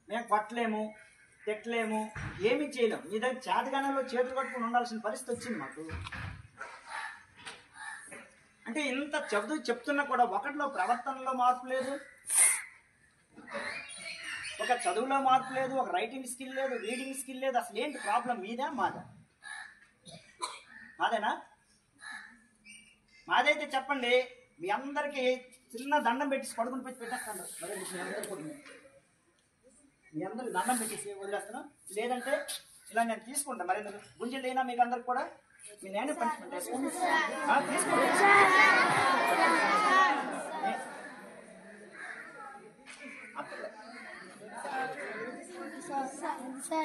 మేము కొట్టలేము, తిట్టలేము, ఏమీ చేయలేము. మీ దగ్గర చేతగానంలో చేతులు కట్టుకుని ఉండాల్సిన పరిస్థితి వచ్చింది మాకు. అంటే ఇంత చెప్తున్నా కూడా ఒకటిలో ప్రవర్తనలో మార్పు లేదు, ఒక చదువులో మార్పు లేదు, ఒక రైటింగ్ స్కిల్ లేదు, రీడింగ్ స్కిల్ లేదు. అసలు ఏంటి ప్రాబ్లం? మీదా మాదా? మాదేనా? మాదైతే చెప్పండి. మీ అందరికీ చిన్న దండం పెట్టి పడుకుని పెట్టేస్తాను. మరి మీ అందరికి దండం పెట్టేసి వదిలేస్తాను. లేదంటే ఇలా నేను తీసుకుంటాను. మరి గుంజలు లేనా మీకు అందరికి కూడా? మీ నేను పనిష్మెంట్ తీసుకోండి. Sir.